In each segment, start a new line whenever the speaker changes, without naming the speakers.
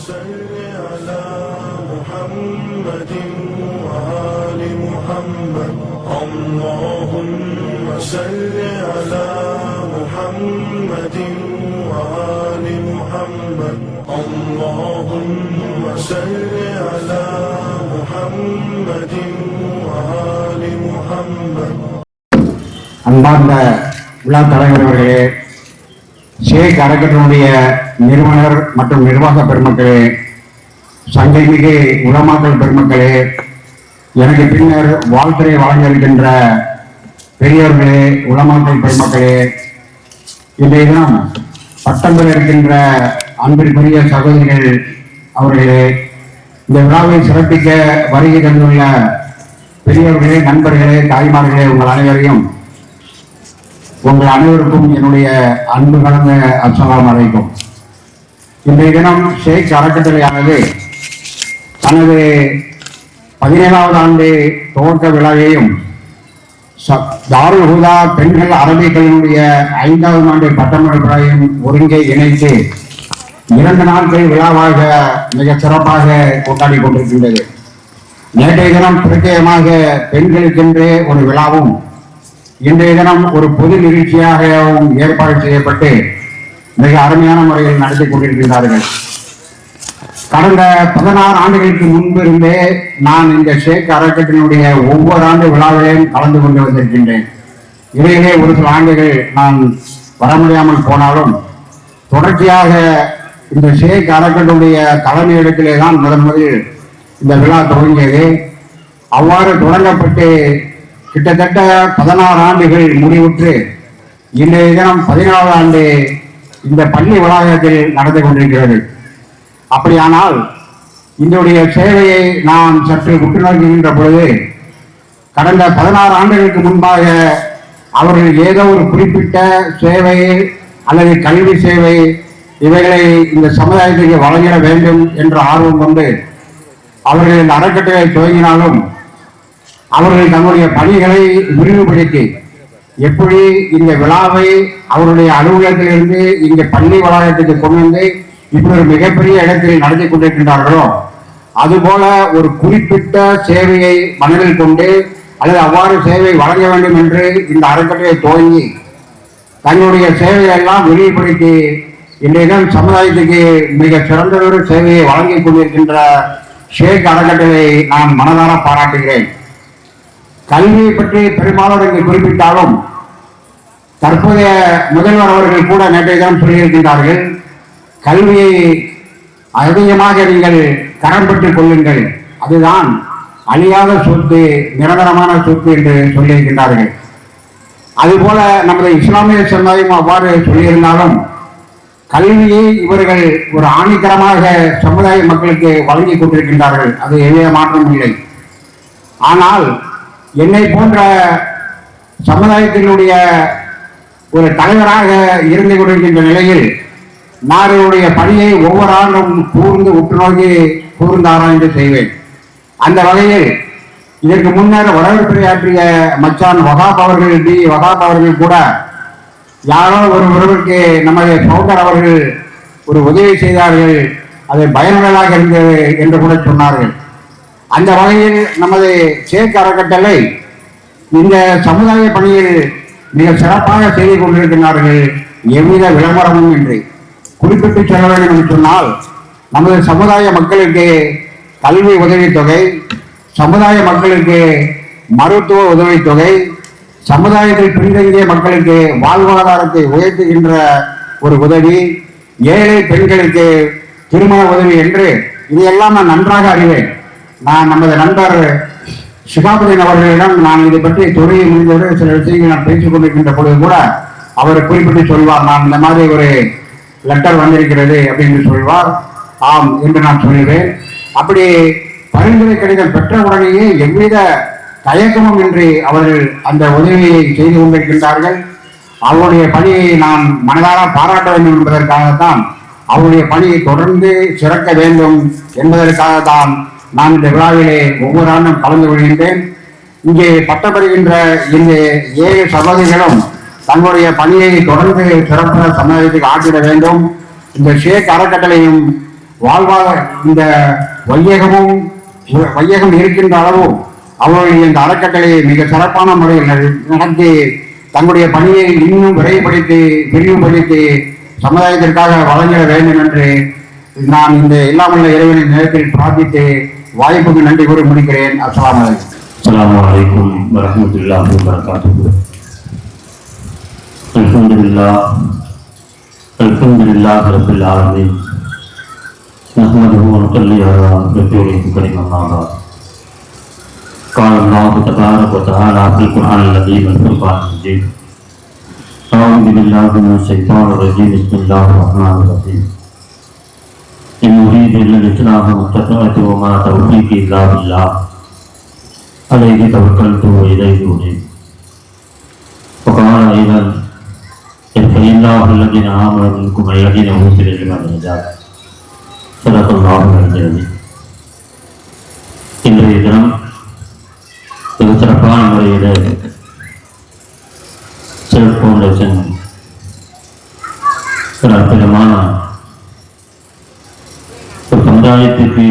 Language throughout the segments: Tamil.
صل على محمد وآل محمد اللهم صل على محمد وآل محمد اللهم صل على محمد وآل محمد.
அன்பார்ந்த விழா தலைவர் அவர்களே, ஷேக் அறக்கட்டளையுடைய நிறுவனர் மற்றும் நிர்வாக பெருமக்களே, சங்கைமிகு உலமாக்கள் பெருமக்களே, எனக்கு பின்னர் வாழ்த்துறை வழங்க இருக்கின்ற பெரியவர்களே, உலமாக்கள் பெருமக்களே, இன்றைய தினம் பட்டம் பெற இருக்கின்ற அன்பிற்குரிய சகோதரிகள் அவர்களே, இந்த விழாவை சிறப்பிக்க வருகை தந்துள்ள பெரியவர்களே, நண்பர்களே, தாய்மார்களே, உங்கள் அனைவரையும் உங்கள் அனைவருக்கும் என்னுடைய அன்பு கலந்த அஸ்ஸலாமு அலைக்கும். இன்றைய தினம் ஷேக் அறக்கட்டளையானது தனது 17வது ஆண்டு துவக்க விழாவையும் தாருல் ஹுதா பெண்கள் அரபிகளினுடைய 5வது ஆண்டு பட்டமளிப்பு விழாவையும் ஒருங்கே இணைத்து 2 நாட்கள் விழாவாக மிக சிறப்பாக கொண்டாடி கொண்டிருக்கின்றது. நேற்றைய தினம் பிரத்யேகமாக பெண்களுக்கென்றே ஒரு விழாவும், இன்றைய தினம் ஒரு பொது நிகழ்ச்சியாகவும் ஏற்பாடு செய்யப்பட்டு மிக அருமையான முறையில் நடத்தி கொண்டிருக்கிறார்கள். கடந்த 16 ஆண்டுகளுக்கு முன்பு இருந்தே நான் இந்த ஷேக் அறக்கட்டளையினுடைய ஒவ்வொரு ஆண்டு விழாவிலையும் கலந்து கொண்டு வந்திருக்கின்றேன். இடையிலே ஒரு சில ஆண்டுகள் நான் வர முடியாமல் போனாலும் தொடர்ச்சியாக இந்த ஷேக் அறக்கட்டளையுடைய தலைமையிடத்திலே தான் முதலில் இந்த விழா துவங்கியது. அவ்வாறு தொடங்கப்பட்டு கிட்டத்தட்ட 16 ஆண்டுகள் முடிவுற்று இன்றைய தினம் 17வது ஆண்டு இந்த பள்ளி வளாகத்தில் நடந்து கொண்டிருக்கிறது. அப்படியானால் இதனுடைய சேவையை நாம் சற்று உற்று நோக்குகின்ற பொழுது கடந்த 16 ஆண்டுகளுக்கு முன்பாக அவர்கள் ஏதோ ஒரு குறிப்பிட்ட சேவை அல்லது கல்வி சேவை இவைகளை இந்த சமுதாயத்திற்கு வழங்கிட வேண்டும் என்ற ஆர்வம் கொண்டு அவர்கள் இந்த அறக்கட்டளை துவங்கினாலும் அவர்கள் தங்களுடைய பணிகளை விரிவுபடுத்தி எப்படி இந்த விழாவை அவருடைய அலுவலகத்திலிருந்து இங்கே பள்ளி வளாகத்துக்கு கொண்டு வந்து இப்படி ஒரு மிகப்பெரிய இடத்தில் நடத்தி கொண்டிருக்கின்றார்களோ அதுபோல ஒரு குறிப்பிட்ட சேவையை மனதில் கொண்டு அல்லது அவ்வாறு சேவை வழங்க வேண்டும் என்று இந்த அறக்கட்டளை துவங்கி தங்களுடைய சேவையை எல்லாம் விரிவுபடுத்தி இன்றைய சமுதாயத்துக்கு மிக சிறந்ததொரு சேவையை வழங்கிக் கொண்டிருக்கின்ற ஷேக் அறக்கட்டளை நான் மனதார பாராட்டுகிறேன். கல்வியை பற்றி பெரும்பாலும் இங்கு குறிப்பிட்டாலும் தற்போதைய முதல்வர் அவர்கள் கூட நேற்றைய தினம் சொல்லியிருக்கின்றார்கள், கல்வியை அதிகமாக நீங்கள் கரம் பெற்றுக் கொள்ளுங்கள், அதுதான் அழியாத சொத்து, நிரந்தரமான சொத்து என்று சொல்லியிருக்கின்றார்கள். அதுபோல நமது இஸ்லாமிய சமுதாயம் அவ்வாறு சொல்லியிருந்தாலும் கல்வியை இவர்கள் ஒரு ஆணித்தரமாக சமுதாய மக்களுக்கு வழங்கி கொண்டிருக்கின்றார்கள். அது எவ்வித மாற்றமும் இல்லை. ஆனால் என்னை போன்ற சமுதாயத்தினுடைய ஒரு தலைவராக இருந்து கொண்டிருக்கின்ற நிலையில் நாடுடைய பணியை ஒவ்வொரு ஆண்டும் கூர்ந்து உற்று நோக்கி கூர்ந்து ஆராய்ந்து செய்வேன். அந்த வகையில் இதற்கு முன்னர் வரவேற்புரையாற்றிய மச்சான் வகாப் அவர்கள் கூட யாரோ ஒருவருக்கு நமது பவுண்டர் அவர்கள் ஒரு உதவி செய்தார்கள், அது பயனுள்ளதாக இருந்தது என்று கூட சொன்னார்கள். அந்த வகையில் நமது ஷேக் அறக்கட்டளை இந்த சமுதாய பணியில் மிக சிறப்பாக செய்து கொண்டிருக்கிறார்கள். எவ்வித விளம்பரமும் இன்றி குறிப்பிட்டு சொல்ல வேண்டும் என்று சொன்னால் நமது சமுதாய மக்களுக்கு கல்வி உதவித்தொகை, சமுதாய மக்களுக்கு மருத்துவ உதவித்தொகை, சமுதாயத்தில் பின்தங்கிய மக்களுக்கு வாழ்வாதாரத்தை உயர்த்துகின்ற ஒரு உதவி, ஏழை பெண்களுக்கு திருமண உதவி என்று இதையெல்லாம் நான் நன்றாக அறிவேன். நான் நமது நண்பர் ஷிகாபுதீன் அவர்களிடம் நான் இதை பற்றி துறையை முடிந்தோடு சில விஷயங்கள் நான் பேசிக் கொண்டிருக்கின்ற பொழுது கூட அவர் குறிப்பிட்டு சொல்வார், நான் இந்த மாதிரி ஒரு லெட்டர் வந்திருக்கிறது அப்படின்னு சொல்வார். ஆம் என்று நான் சொல்லுவேன். அப்படி பரிந்துரை கடிதம் பெற்ற உடனேயே எவ்வித தயக்கமும் இன்றி அவர்கள் அந்த உதவியை செய்து கொண்டிருக்கின்றார்கள். அவருடைய பணியை நான் மனதார பாராட்ட வேண்டும் என்பதற்காகத்தான், அவருடைய பணியை தொடர்ந்து சிறக்க வேண்டும் என்பதற்காகத்தான் நான் இந்த விழாவிலே ஒவ்வொரு ஆண்டும் கலந்து கொள்கின்றேன். இங்கே பட்டப்பெறுகின்ற இந்த 7 சகோதரிகளும் தங்களுடைய பணியை தொடர்ந்து சிறப்பாக சமுதாயத்துக்கு ஆற்றிட வேண்டும். இந்த ஷேக் அறக்கட்டளையும் வாழ்வாக இந்த வையகம் இருக்கின்ற அளவும் அவர்களுடைய இந்த அறக்கட்டளையை மிக சிறப்பான முறையில் நடத்தி தங்களுடைய பணியை இன்னும் விரைவுபடுத்தி விரிவுபடுத்தி சமுதாயத்திற்காக வழங்கிட வேண்டும் என்று நான் இந்த எல்லாமுள்ள இறைவனின் நேரத்தில் பிரார்த்தித்து வாய்ப்புக்கு நன்றி கூறி முடிக்கிறேன்.
அஸ்ஸலாமு அலைக்கும் வரஹ்மத்துல்லாஹி வபரகாத்துஹு. அல்ஹம்துலில்லாஹி ரப்பில் ஆலமீன். நஹ்மதுஹு வ நுஸல்லி அலா ரசூலிஹி கரீம். அம்மா பஅத். قال الله تبارك وتعالى في القرآن العظيم والفرقان المجيد. أعوذ بالله من الشيطان الرجيم. بسم الله الرحمن الرحيم. إن أريد إلا الإصلاح ما استطعت وما توفيقي إلا بالله عليه توكلت وإليه أنيب. وقال أيضا يرفع الله الذين آمنوا منكم والذين أوتوا العلم درجات. صدق الله العظيم. இன்றைய தினம் மிக சிறப்பான முறையில் செல்ஃப் ஃபவுண்டேஷன் ஒரு அற்புதமான ஒரு சமுதாயத்திற்கு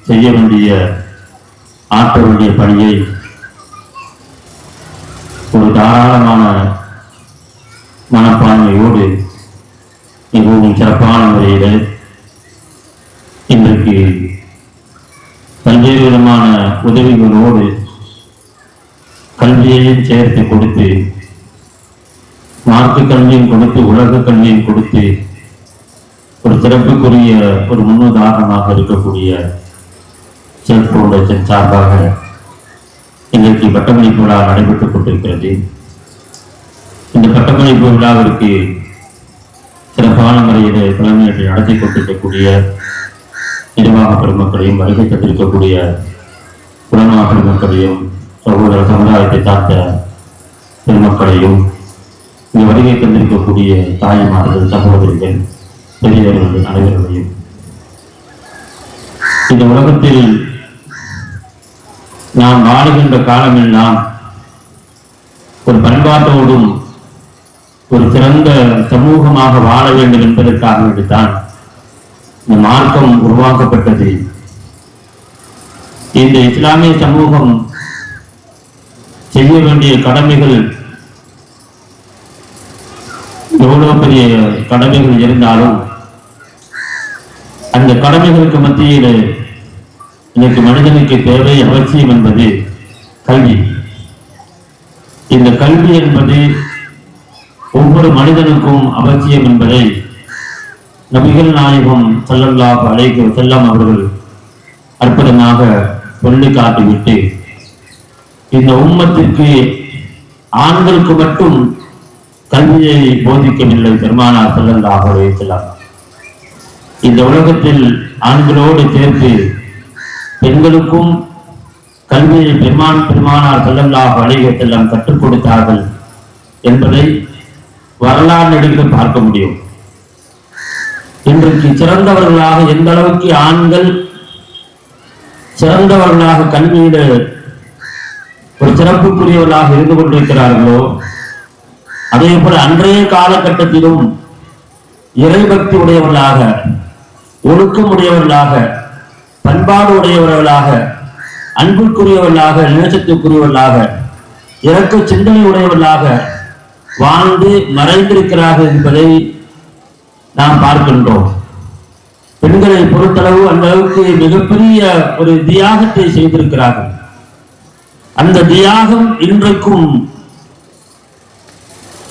செய்ய வேண்டிய ஆற்ற வேண்டிய பணியை ஒரு தாராளமான மனப்பான்மையோடு மிகவும் சிறப்பான முறையில் இன்றைக்கு பல்வேறு விதமான உதவிகளோடு கல்வியையும் சேர்த்து கொடுத்து, மார்க்க கல்வியும் கொடுத்து, உலக கல்வியும் கொடுத்து ஒரு சிறப்புக்குரிய ஒரு முன்னுதாரணமாக இருக்கக்கூடிய செல்ஃப் ஃபவுண்டேஷன் சார்பாக இன்றைக்கு பட்டமளிப்பு விழா நடைபெற்றுக் கொண்டிருக்கிறது. இந்த பட்டமளிப்பு விழாவிற்கு சிறப்பான முறையில் தலைமையேற்று நடத்தி கொண்டிருக்கக்கூடிய நிர்வாக பெருமக்களையும், வருகை தந்திருக்கக்கூடிய உலமா பெருமக்களையும், சகோதர சமுதாயத்தை சார்ந்த பெருமக்களையும், இங்கு வருகை தந்திருக்கக்கூடிய தாய்மார்கள், சகோதரிகள், பெரியவர்கள் அனைவர்களையும், இந்த உலகத்தில் நாம் வாழுகின்ற காலமெல்லாம் ஒரு பண்பாட்டோடும் ஒரு சிறந்த சமூகமாக வாழ வேண்டும் என்பதற்காக வேண்டித்தான் இந்த மார்க்கம் உருவாக்கப்பட்டது. இந்த இஸ்லாமிய சமூகம் செய்ய வேண்டிய கடமைகள் எவ்வளவு பெரிய கடமைகள் இருந்தாலும் அந்த கடமைகளுக்கு மத்தியில் இன்னைக்கு மனிதனுக்கு தேவை, அவசியம் என்பது கல்வி. இந்த கல்வி என்பது ஒவ்வொரு மனிதனுக்கும் அவசியம் என்பதை நபிகள் நாயகம் ஸல்லல்லாஹு அலைஹி வஸல்லம் அவர்கள் அற்புதமாக சொல்லி காட்டிவிட்டு, இந்த உம்மத்திற்கு ஆண்களுக்கு மட்டும் கல்வியை போதிக்கவில்லை பெருமானார் ஸல்லல்லாஹு அலைஹி வஸல்லம். இந்த உலகத்தில் ஆண்களோடு சேர்த்து பெண்களுக்கும் கல்வியை பெருமானார் ஸல்லல்லாஹு அலைஹி வஸல்லம் கற்றுக் கொடுத்தார்கள் என்பதை வரலாறு எடுத்து பார்க்க முடியும். இன்றைக்கு சிறந்தவர்களாக எந்த அளவுக்கு ஆண்கள் சிறந்தவர்களாக கல்வியில ஒரு சிறப்புக்குரியவர்களாக இருந்து கொண்டிருக்கிறார்களோ, அதே போல அன்றைய காலகட்டத்திலும் இறைபக்தி உடையவர்களாக, ஒழுக்கம் உடையவர்களாக, பண்பாடு உடையவர்களாக, அன்புக்குரியவர்களாக, நேசத்துக்குரியவர்களாக, இரக்க சிந்தனை உடையவர்களாக வாழ்ந்து மறைந்திருக்கிறார்கள் என்பதை நாம் பார்க்கின்றோம். பெண்களை பொறுத்தளவு அந்த அளவுக்கு மிகப்பெரிய ஒரு தியாகத்தை செய்திருக்கிறார்கள். அந்த தியாகம் இன்றைக்கும்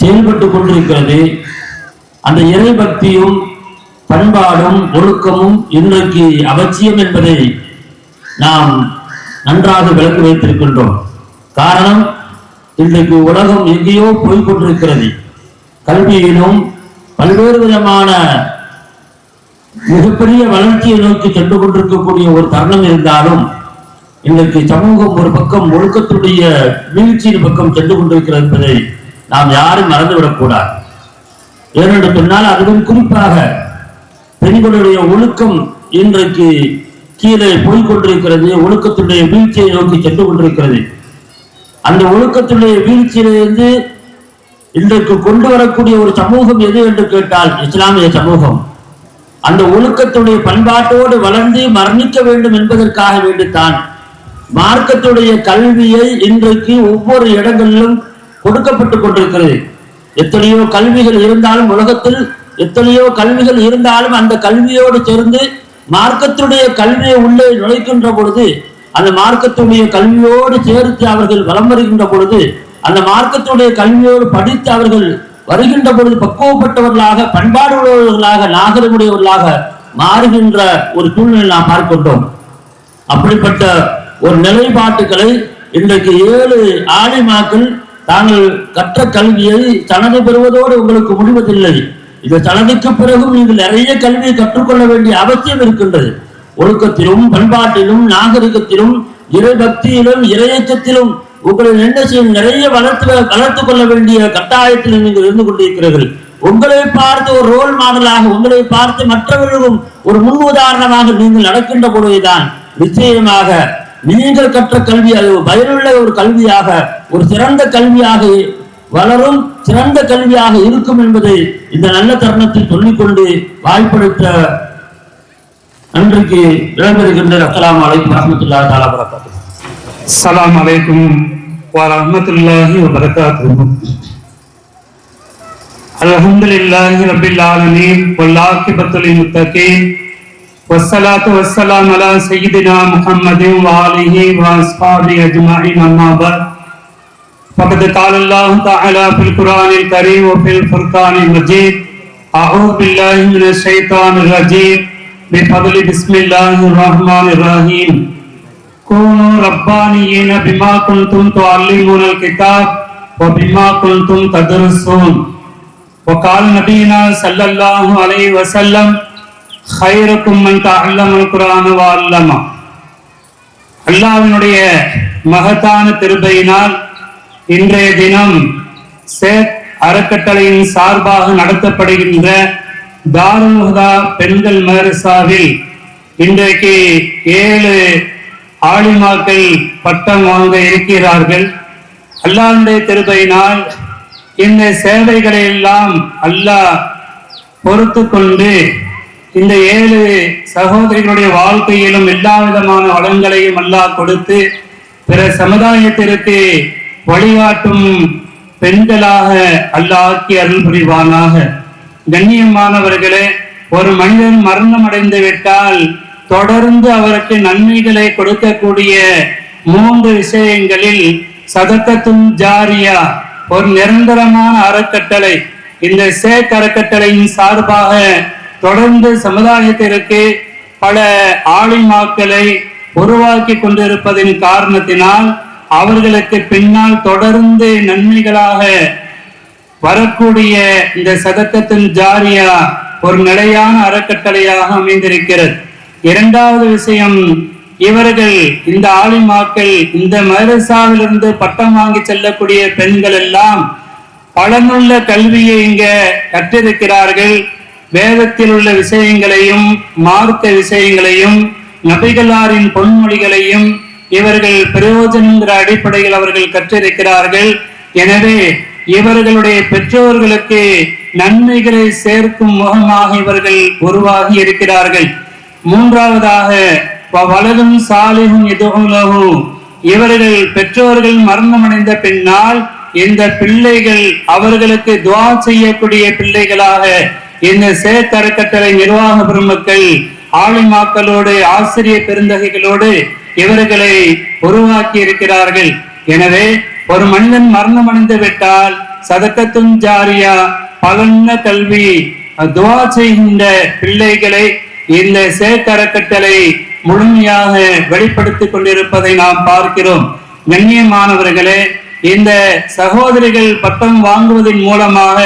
செயல்பட்டுக் கொண்டிருக்கிறது. அந்த இறைபக்தியும் பண்பாடும் ஒழுக்கமும் இன்றைக்கு அவசியம் என்பதை நாம் நன்றாக விளக்கி வைத்திருக்கின்றோம். காரணம், இன்றைக்கு உலகம் எங்கேயோ போய்கொண்டிருக்கிறது. கல்வியிலும் பல்வேறு விதமான மிகப்பெரிய வளர்ச்சியை நோக்கி சென்று கொண்டிருக்கக்கூடிய ஒரு தருணம் இருந்தாலும், இன்றைக்கு சமூகம் ஒரு பக்கம் ஒழுக்கத்துடைய வீழ்ச்சியின் பக்கம் சென்று கொண்டிருக்கிறது என்பதை நாம் யாரும் மறந்துவிடக்கூடாது. ஏனென்று சொன்னால், அதுவும் குறிப்பாக பெண்களுடைய ஒழுக்கம் இன்றைக்கு கீழே போய்கொண்டிருக்கிறது. ஒழுக்கத்துடைய வீழ்ச்சியை நோக்கி சென்று கொண்டிருக்கிறது. அந்த ஒழுக்கத்துடைய வீழ்ச்சியிலிருந்து இன்றைக்கு கொண்டு வரக்கூடிய ஒரு சமூகம் எது என்று கேட்டால் இஸ்லாமிய சமூகம். அந்த ஒழுக்கத்துடைய பண்பாட்டோடு வளர்ந்து மரணிக்க வேண்டும் என்பதற்காக வேண்டித்தான் மார்க்கத்துடைய கல்வியை இன்றைக்கு ஒவ்வொரு இடங்களிலும் கொடுக்கப்பட்டு கொண்டிருக்கிறது. எத்தனையோ கல்விகள் இருந்தாலும் உலகத்தில் எத்தனையோ கல்விகள் இருந்தாலும் அந்த கல்வியோடு சேர்ந்து மார்க்கத்துடைய கல்வியை உள்ளே நுழைக்கின்ற பொழுது அந்த மார்க்கத்துடைய கல்வியோடு சேர்த்து அவர்கள் வலம் வருகின்ற பொழுது அந்த மார்க்கத்துடைய கல்வியோடு படித்து அவர்கள் வருகின்ற பொழுது பக்குவப்பட்டவர்களாக பண்பாடு உள்ளவர்களாக நாகரிகமுடையவர்களாக மாறுகின்ற ஒரு சூழ்நிலை நாம் பார்க்கின்றோம். அப்படிப்பட்ட ஒரு நிலைப்பாட்டுகளை இன்றைக்கு 7 ஆலிமாக்கள் தாங்கள் கற்ற கல்வியை சனது பெறுவதோடு உங்களுக்கு முடிவதில்லை. இந்த சனதுக்கு பிறகும் நீங்கள் நிறைய கல்வியை கற்றுக்கொள்ள வேண்டிய அவசியம் இருக்கின்றது. ஒழுக்கத்திலும் பண்பாட்டிலும் நாகரிகத்திலும் இறை பக்தியிலும் இறையச்சத்திலும் உங்களை என்ன செய்யும் நிறைய வளர்த்து கொள்ள வேண்டிய கட்டாயத்தில் நீங்கள் இருந்து கொண்டிருக்கிறீர்கள். உங்களை பார்த்து ஒரு ரோல் மாடலாக உங்களை பார்த்து மற்றவர்களும் ஒரு முன் உதாரணமாக நீங்கள் நடக்கின்ற பொழுதுதான் நிச்சயமாக நீங்கள் கற்ற கல்வி அது பயனுள்ள ஒரு கல்வியாக ஒரு சிறந்த கல்வியாக வளரும் சிறந்த கல்வியாக இருக்கும் என்பதை இந்த நல்ல தருணத்தில் சொல்லிக்கொண்டு வாய்ப்பளித்த நன்றிக்கு விளம்பெறுகின்ற அஸ்ஸலாமு அலைக்கும் வரஹ்மத்துல்லாஹி தஆலா வபரகாத்துஹு.
அஸ்ஸலாமு அலைக்கும் வரஹ்மத்துல்லாஹி வபரகாத்துஹு. அல்ஹம்துலில்லாஹி ரப்பில் ஆலமீன் வல் ஆகிபத்து லில் முத்தகீன் வஸ்ஸலாத்து வஸ்ஸலாமு அலா சய்யிதினா முஹம்மதின் வ ஆலிஹி வ அஸ்ஹாபிஹி அஜ்மஈன் அம்மா பஅத். فقد قال الله تعالى في القرآن الكريم وفي الفرقان المجيد أعوذ بالله من الشيطان الرجيم بفضل بسم الله الرحمن الرحيم كونوا ربانيين بما كنتم تعلمون الكتاب وبما كنتم تدرسون وقال نبينا صلى الله عليه وسلم خيركم من تعلم القرآن وعلمه. அல்லாஹ்வினுடைய மகத்தான கிருபையினால் இன்றைய தினம் சேத் அறக்கட்டளையின் சார்பாக நடத்தப்படுகின்ற தாருல் ஹுதா பெண்கள் மதரசாவில் இன்றைக்கு 7 ஆலிமாக்கள் பட்டம் வாங்க இருக்கிறார்கள். அல்லாஹ்வுடைய கிருபையினால் இந்த சேவைகளை எல்லாம் அல்லாஹ் பொறுத்து கொண்டு இந்த 7 சகோதரிகளுடைய வாழ்க்கையிலும் எல்லா விதமான வளங்களையும் அல்லாஹ் கொடுத்து பிற சமுதாயத்திற்கு வழிகாட்டும் பெண்களாக அல்லாஹ் ஆக்கி அருள் புரிவானாக. கண்ணியமானவர்களே, ஒரு மனிதன் மரணம் அடைந்து விட்டால் தொடர்ந்து அவருக்கு நன்மைகளை கொடுக்கக்கூடிய 3 விஷயங்களில் சதக்கத்தும் ஜாரியா ஒரு நிரந்தரமான அறக்கட்டளை இந்த சேக் அறக்கட்டளையின் சார்பாக தொடர்ந்து சமுதாயத்திற்கு பல ஆலிமாக்களை உருவாக்கி கொண்டிருப்பதின் காரணத்தினால் அவர்களுக்கு பின்னால் தொடர்ந்து நன்மைகளாக வரக்கூடிய இந்த சதக்கத்தின் ஜாரியா ஒரு நிலையான அறக்கட்டளையாக அமைந்திருக்கிறது. 2வது விஷயம், இவர்கள் இந்த ஆலிமாக்கள் இந்த மதரசாவிலிருந்து பட்டம் வாங்கி செல்லக்கூடிய பெண்கள் எல்லாம் பலனுள்ள கல்வியை இங்க கற்றிருக்கிறார்கள். வேதத்தில் உள்ள விஷயங்களையும் மார்க்க விஷயங்களையும் நபிகளாரின் பொன்மொழிகளையும் இவர்கள் பிரயோஜனங்கிற அடிப்படையில் அவர்கள் கற்றிருக்கிறார்கள். எனவே இவர்களுடைய பெற்றோர்களுக்கு நன்மைகளை சேர்க்கும் முகமாக இவர்கள் உருவாகி இருக்கிறார்கள். 3வதாக வலதும் சாலிஹும் எதுலஹு, இவர்கள் பெற்றோர்கள் மரணமடைந்த பின்னால் இந்த பிள்ளைகள் அவர்களுக்கு துஆ செய்யக்கூடிய பிள்ளைகளாக இந்த சேக் அறக்கட்டளை நிர்வாக பெருமக்கள் ஆலிமாக்களோடு ஆசிரியர் பெருந்தகைகளோடு இவர்களை உருவாக்கி இருக்கிறார்கள். எனவே ஒரு மனிதன் மரணம் அடைந்து விட்டால் சதக்கத்தும் ஜாரியா பலன கல்வி துஆ செய்கின்ற பிள்ளைகளை இந்த சேக் அறக்கட்டளை முழுமையாக வெளிப்படுத்திக் கொண்டிருப்பதை நாம் பார்க்கிறோம். கண்ணியமானவர்களே, இந்த சகோதரிகள் பட்டம் வாங்குவதன் மூலமாக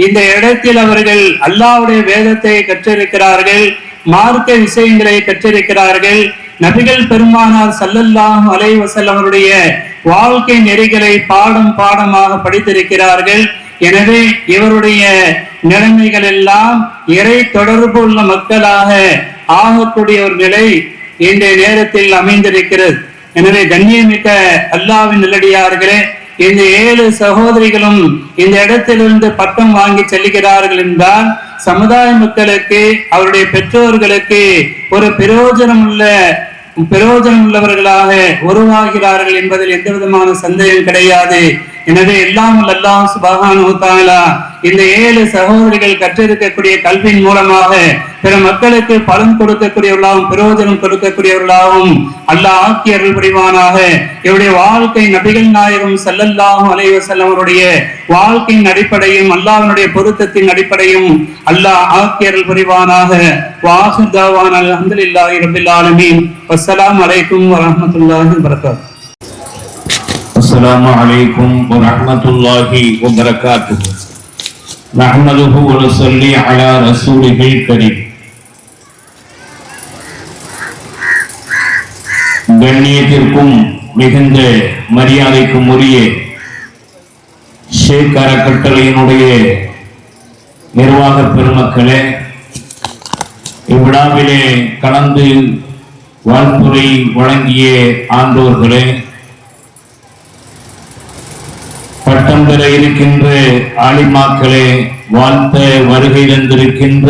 இந்த இடத்தில் அவர்கள் அல்லாஹ்வுடைய வேதத்தை கற்றிருக்கிறார்கள், மார்க்க விஷயங்களை கற்றிருக்கிறார்கள், நபிகள் பெருமானார் ஸல்லல்லாஹு அலைஹி வஸல்லம் அவருடைய வாழ்க்கை நெறிகளை பாடமாக படித்திருக்கிறார்கள். எனவே இவருடைய நிலைமைகள் எல்லாம் இறை தொடர்பு உள்ள மக்களாக ஆகக்கூடிய ஒரு நிலை இன்றைய நேரத்தில் அமைந்திருக்கிறது. எனவே கண்ணியமிக்க அல்லாஹ்வின் நல்லடியார்களே, இந்த 7 சகோதரிகளும் இந்த இடத்திலிருந்து பட்டம் வாங்கி செல்கிறார்கள் என்றால் சமுதாய மக்களுக்கு அவருடைய பெற்றோர்களுக்கு ஒரு பிரயோஜனம் உள்ளவர்களாக உருவாகிறார்கள் என்பதில் எந்த விதமான சந்தேகம் கிடையாது. எனவே எல்லாம் அல்லாஹ் சுப்ஹானஹு வ தஆலா இந்த 7 சகோதரிகள் கற்றிருக்கக்கூடிய கல்வியின் மூலமாக பிற மக்களுக்கு பலன் கொடுக்கக்கூடியவர்களாகவும் பிரயோஜனம் கொடுக்கக்கூடியவர்களாகவும் அல்லாஹ் ஆக்கி அருள் புரிவானாக. இவருடைய வாழ்க்கை நபிகள் நாயகம் ஸல்லல்லாஹு அலைஹி வஸல்லம் அவருடைய வாழ்க்கையின் அடிப்படையும் அல்லாஹ்வினுடைய பொருத்தத்தின் அடிப்படையும் அல்லாஹ் ஆக்கி அருள் புரிவானாக. வாஹிர் தஅவானா அல்ஹம்துலில்லாஹி ரப்பில் ஆலமீன். வஸ்ஸலாமு அலைக்கும் வரஹ்மத்துல்லாஹி வபரகாத்துஹு.
السلام عليكم ورحمة الله وبركاته. نحمده ونصلي على رسوله الكريم. கண்ணியத்திற்கும் மிகுந்த மரியாதைக்கும் உரிய ஷேக் அறக்கட்டளையினுடைய நிர்வாக பெருமக்களே, இவ்விழாவிலே கலந்து வாழ்த்துரை வழங்கிய ஆண்டோர்களே, பட்டம் பெற இருக்கின்ற ஆலிமாக்களே, வாழ்த்த வருகை தந்திருக்கின்ற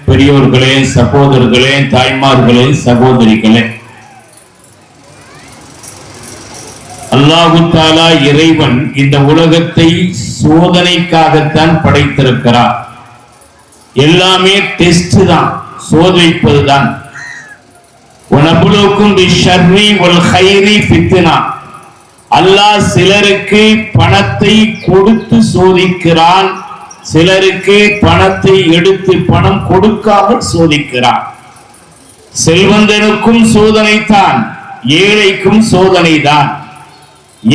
பெரியோர்களே, சகோதரர்களே, தாய்மார்களே, சகோதரிகளே, அல்லாஹு தஆலா இறைவன் இந்த உலகத்தை சோதனைக்காகத்தான் படைத்திருக்கிறார். எல்லாமே டெஸ்ட் தான், சோதிப்பதுதான். வனபுலுக்கும் பிஷ்ஷர்ரி வல் கைரி ஃபித்னா. அல்லாஹ் சிலருக்கு பணத்தை கொடுத்து சோதிக்கிறான், சிலருக்கு பணத்தை எடுத்து பணம் கொடுக்காமல் சோதிக்கிறான். செல்வந்தனுக்கும் சோதனைதான், ஏழைக்கும் சோதனைதான்.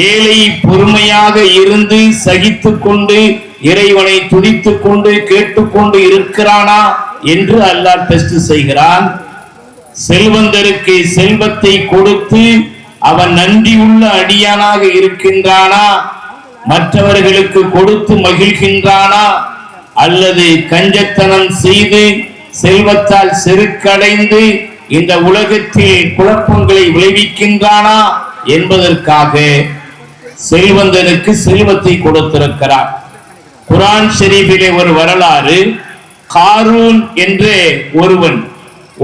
ஏழை பொறுமையாக இருந்து சகித்துக் கொண்டு இறைவனை துதித்துக் கொண்டு கேட்டுக்கொண்டு இருக்கிறானா என்று அல்லாஹ் டெஸ்ட் செய்கிறான். செல்வந்தருக்கு செல்வத்தை கொடுத்து அவன் நன்றியுள்ள அடியானாக இருக்கின்றானா, மற்றவர்களுக்கு கொடுத்து மகிழ்கின்றானா, அல்லது கஞ்சத்தனம் செய்து செல்வத்தால் செருக்கடைந்து இந்த உலகத்தில் குழப்பங்களை விளைவிக்கின்றானா என்பதற்காக செல்வந்தனுக்கு செல்வத்தை கொடுத்திருக்கிறார். குர்ஆன் ஷரீஃபிலே ஒரு வரலாறு, காரூன் என்ற ஒருவன்,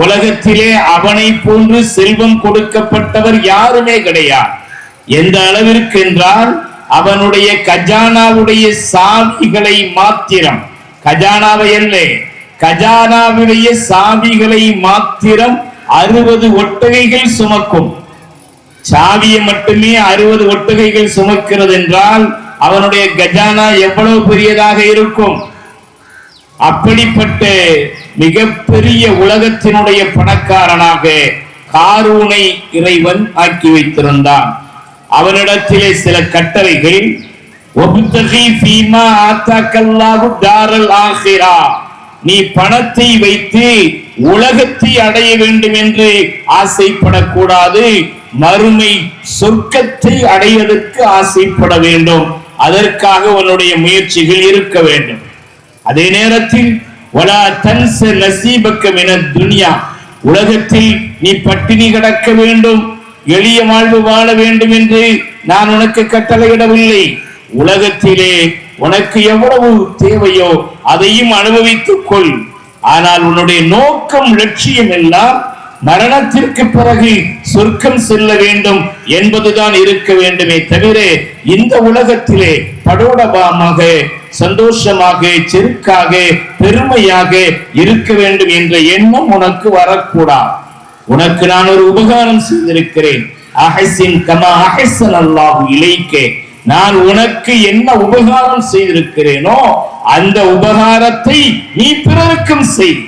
உலகத்திலே அவனை போன்று செல்வம் கொடுக்கப்பட்டவர் யாருமே கிடையாது. எந்த அளவிற்கு என்றால் அவனுடைய கஜானாவுடைய சாவிகளை மாத்திரம், கஜானாவை அல்ல, கஜானாவுடைய சாவிகளை மாத்திரம் 60 ஒட்டகைகள் சுமக்கும். சாவியை மட்டுமே 60 ஒட்டகைகள் சுமக்கிறது என்றால் அவனுடைய கஜானா எவ்வளவு பெரியதாக இருக்கும். அப்படிப்பட்ட மிகப்பெரிய உலகத்தினுடைய பணக்காரனாக காரூனை இறைவன் ஆக்கி வைத்திருந்தான். அவனிடத்திலே சில கட்டளைகள், ஒப்தகி ஃபீமா ஆத்தாக்கல்லாஹு தாரல் ஆகிரா, நீ பணத்தை வைத்து உலகத்தை அடைய வேண்டும் என்று ஆசைப்படக்கூடாது, மறுமை சொர்க்கத்தை அடைவதற்கு ஆசைப்பட வேண்டும். அதற்காக உன்னுடைய முயற்சிகள் இருக்க வேண்டும். அதே நேரத்தில் வலா தன்ஸ நஸீபக மினத் துன்யா, உலகத்தில் நீ பட்டினி கிடக்க வேண்டும், எளிய வாழ்வு வாழ வேண்டும் என்று நான் உனக்கு கட்டளையிடவில்லை. உலகத்திலே உனக்கு எவ்வளவு தேவையோ அதையும் அனுபவித்துக் கொள். ஆனால் உன்னுடைய நோக்கம், லட்சியம் எல்லாம் மரணத்திற்கு பிறகு சொர்க்கம் செல்ல வேண்டும் என்பதுதான் இருக்க வேண்டுமே தவிர இந்த உலகத்திலே படோடபாமாக சந்தோஷமாக செருக்காக பெருமையாக இருக்க வேண்டும் என்ற எண்ணம் உனக்கு வரக்கூடாது. உனக்கு நான் ஒரு உபகாரம் செய்திருக்கிறேன். அஹ்சின் கமா அஹ்ஸன அல்லாஹு இலைக்க, நான் உனக்கு என்ன உபகாரம் செய்திருக்கிறேனோ அந்த உபகாரத்தை நீ பிறருக்கும் செய்.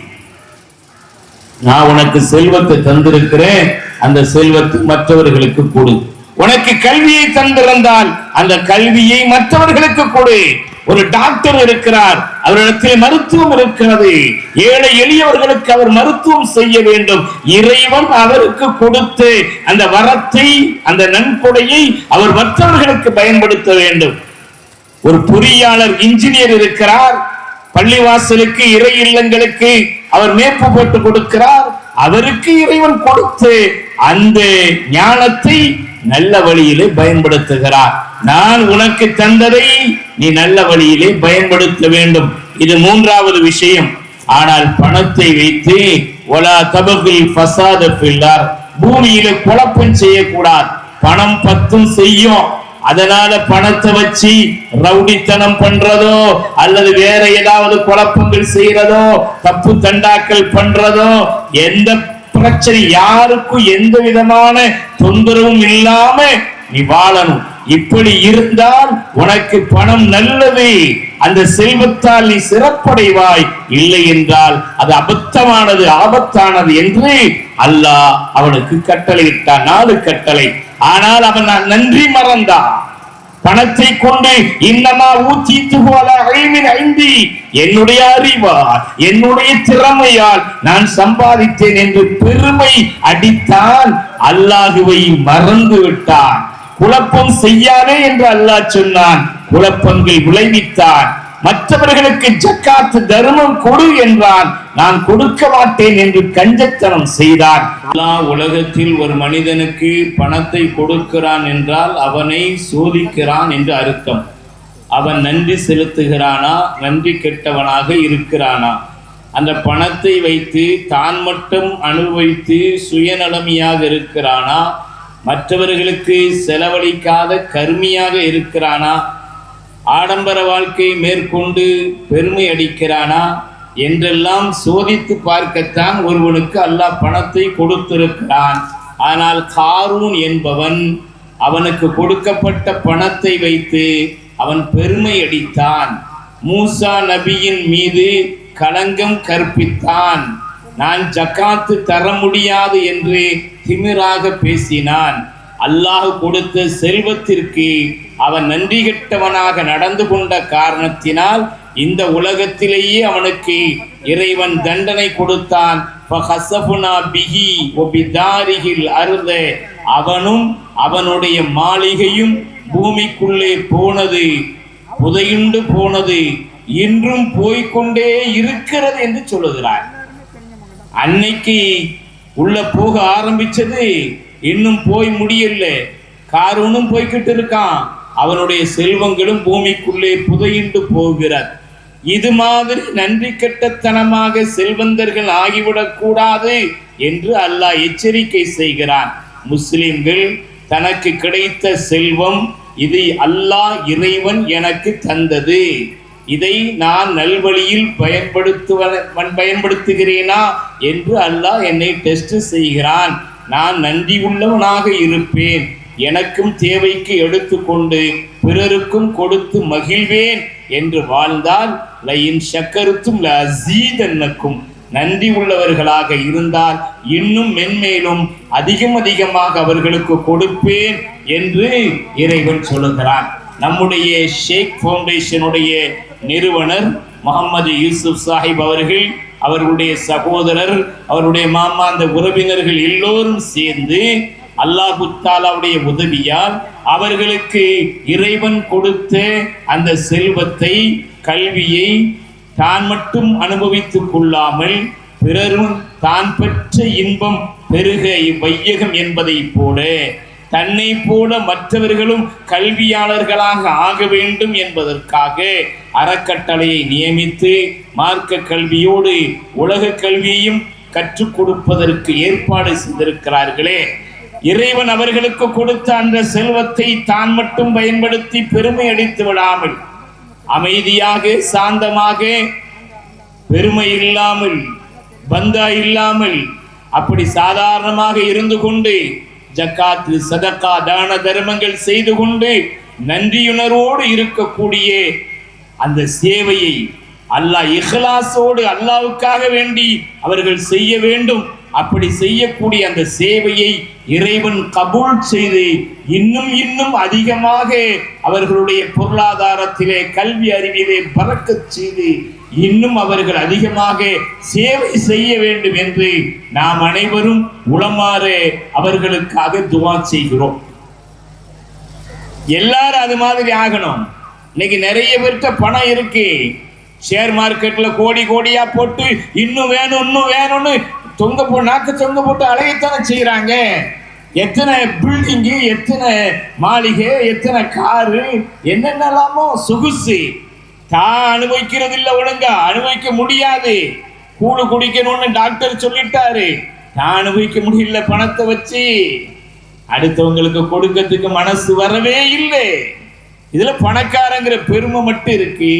நான் உனக்கு செல்வத்தை தந்திருக்கிறேன், அந்த செல்வத்தை மற்றவர்களுக்கு கொடு. உனக்கு கல்வியை தந்திருந்தால் அந்த கல்வியை மற்றவர்களுக்கு கொடு. ஒரு டாக்டர் இருக்கிறார், அவரிடத்தில் மருத்துவம் இருக்கிறது, ஏழை எளியவர்களுக்கு அவர் மருத்துவம் செய்ய வேண்டும். இறைவன் அவருக்கு கொடுத்து அந்த வரத்தை, அந்த நன்கொடையை அவர் மற்றவர்களுக்கு பயன்படுத்த வேண்டும். ஒரு பொறியாளர், இன்ஜினியர் இருக்கிறார், பள்ளிவாசலுக்கு இறை இல்லங்களுக்கு அவர் மேப்பு போட்டு கொடுக்கிறார். அவருக்கு இறைவன் கொடுத்து அந்த ஞானத்தை நல்ல வழியிலே பயன்படுத்துகிறார். நான் உனக்கு தந்ததை நீ நல்ல வழியிலே பயன்படுத்த வேண்டும். இது மூன்றாவது விஷயம். ஆனால் பணத்தை வைத்து வலா தபகில் ஃபஸாத ஃபில்லார், பூமியில குழப்பம் செய்யக்கூடாது. பணம் பத்தும் செய்யும். அதனால பணத்தை வச்சு ரவுடித்தனம் பண்றதோ அல்லது வேற ஏதாவது குழப்பங்கள் செய்யறதோ தப்பு தண்டாக்கள் பண்றதோ எந்த பிரச்சனை யாருக்கும் எந்த விதமான தொந்தரவும் இல்லாம நீ வாழணும். இப்படி இருந்தால் உனக்கு பணம் நல்லது, அந்த செல்வத்தால் நீ சிறப்படைவாய். இல்லை என்றால் அது அபத்தமானது, ஆபத்தானது என்று அல்லாஹ் அவனுக்கு கட்டளையிட்டான். 4 கட்டளை. ஆனால் அவன் நன்றி மறந்தான். பணத்தை கொண்டு இன்னமா ஊத்தித்து போல ஐந்தி, என்னுடைய அறிவால் என்னுடைய திறமையால் நான் சம்பாதித்தேன் என்று பெருமை அடித்தான். அல்லாஹுவை மறந்து விட்டான். குழப்பம் செய்யாதே என்று அல்லாஹ் சொன்னான், குழப்பங்கள் விளைவித்தான். மற்றவர்களுக்கு ஜக்காத்து தர்மம் கொடு என்றான், நான் கொடுக்க மாட்டேன் என்று கஞ்சத்தனம் செய்தான். அல்லாஹ் உலகத்தில் ஒரு மனிதனுக்கு பணத்தை கொடுக்கிறான் என்றால் அவனை சோதிக்கிறான் என்று அர்த்தம். அவன் நன்றி செலுத்துகிறானா, நன்றி கெட்டவனாக இருக்கிறானா, அந்த பணத்தை வைத்து தான் மட்டும் அனுபவித்து சுயநலமியாக இருக்கிறானா, மற்றவர்களுக்கு செலவழிக்காத கருமியாக இருக்கிறானா, ஆடம்பர வாழ்க்கை மேற்கொண்டு பெருமை அடிக்கிறானா என்றெல்லாம் சோதித்து பார்க்கத்தான் ஒருவனுக்கு அல்லாஹ் பணத்தை கொடுத்திருக்கிறான். ஆனால் காரூன் என்பவன் அவனுக்கு கொடுக்கப்பட்ட பணத்தை வைத்து அவன் பெருமை அடித்தான். மூசா நபியின் மீது களங்கம் கற்பித்தான். நான் ஜக்காத்து தர முடியாது என்று திமிராக பேசினான். அல்லாஹ் கொடுத்த செல்வத்திற்கு அவன் நன்றி கெட்டவனாக நடந்து கொண்ட காரணத்தினால் இந்த உலகத்திலேயே அவனுக்கு இறைவன் தண்டனை கொடுத்தான். அவனும் அவனுடைய மாளிகையும் பூமிக்குள்ளே போனது, புதையுண்டு போனது, இன்றும் போய்கொண்டே இருக்கிறது என்று சொல்லுகிறார். அன்னைக்கு உள்ள போக ஆரம்பிச்சது, இன்னும் போய் முடியல. காரூனும் போய்கிட்டு இருக்கான், அவனுடைய செல்வங்களும் பூமிக்குள்ளே புதையுண்டு போகிறார். இது மாதிரி நன்றி கெட்டத்தனமாக செல்வந்தர்கள் ஆகிவிடக் கூடாது என்று அல்லாஹ் எச்சரிக்கை செய்கிறான். முஸ்லிம்கள் தனக்கு கிடைத்த செல்வம் இது அல்லாஹ் இறைவன் எனக்கு தந்தது, இதை நான் நல்வழியில் பயன்படுத்துகிறேனா என்று அல்லாஹ் என்னை டெஸ்ட் செய்கிறான். நான் நன்றி உள்ளவனாக இருப்பேன், எனக்கும் தேவைக்கு எடுத்துக்கொண்டு பிறருக்கும் கொடுத்து மகிழ்வேன் என்று வாழ்ந்தால் லயின் ஷக்கருத்தும் லஸீதன்னக்கும், நன்றி உள்ளவர்களாக இருந்தால் இன்னும் மென்மேலும் அதிகமாக அவர்களுக்கு கொடுப்பேன் என்று இறைவன் சொல்லுகிறான். நம்முடைய ஷேக் ஃபவுண்டேஷனுடைய நிறுவனர் முகமது யூசுப் சாஹிப் அவர்கள், அவர்களுடைய சகோதரர், அவருடைய மாமா, அந்த உறவினர்கள் எல்லோரும் சேர்ந்து அல்லாஹு தஆலாவுடைய உதவியால் அவர்களுக்கு இறைவன் கொடுத்த அந்த செல்வத்தை, கல்வியை தான் மட்டும் அனுபவித்துக் கொள்ளாமல் பிறரும் தான் பெற்ற இன்பம் பெருக இவ்வையகம் என்பதை போல தன்னை போல மற்றவர்களும் கல்வியாளர்களாக ஆக வேண்டும் என்பதற்காக அறக்கட்டளையை நியமித்து மார்க்க கல்வியோடு உலக கல்வியையும் கற்றுக் கொடுப்பதற்கு ஏற்பாடு செய்திருக்கிறார்களே. இறைவன் அவர்களுக்கு கொடுத்த அந்த செல்வத்தை தான் மட்டும் பயன்படுத்தி பெருமை அடித்து விடாமல், அமைதியாக சாந்தமாக, பெருமை இல்லாமல், பந்தா இல்லாமல், அப்படி சாதாரணமாக இருந்து கொண்டு ஜக்காத்து, சதகா, தான தர்மங்கள் செய்து கொண்டு நன்றியுணர்வோடு இருக்கக்கூடிய அந்த சேவையை அல்லாஹ் இஹ்லாஸோடு அல்லாஹ்வுக்காக வேண்டி அவர்கள் செய்ய வேண்டும். அப்படி செய்யக்கூடிய அந்த சேவையை இறைவன் கபூல் செய்து இன்னும் அதிகமாக அவர்களுடைய பொருளாதாரத்திலே, கல்வி அறிவிலே பறக்கச் செய்து இன்னும் அவர்கள் அதிகமாக சேவை செய்ய வேண்டும் என்று நாம் அனைவரும் உளமாற அவர்களுக்காக துஆ செய்கிறோம். எல்லாரும் அது மாதிரி ஆகணும். இன்னைக்கு நிறைய பேர்கிட்ட பணம் இருக்கு, ஷேர் மார்க்கெட்ல கோடியா போட்டு இன்னும் வேணும்னு நாக்கு தொங்க போட்டு அழகைத்தானே செய்யறாங்க. எத்தனை பில்டிங்கு, எத்தனை மாளிகை, எத்தனை காரு, என்னென்னலாமோ சொகுசு. தான் அனுபவிக்கிறது இல்லை, ஒழுங்கா அனுபவிக்க முடியாது. கூழு குடிக்கணும்னு டாக்டர் சொல்லிட்டாரு, நான் அனுபவிக்க முடியல பணத்தை வச்சு. அடுத்தவங்களுக்கு கொடுக்கிறதுக்கு மனசு வரவே இல்லை. இதுல பணக்காரங்கிற பெருமை மட்டும் இருக்கு.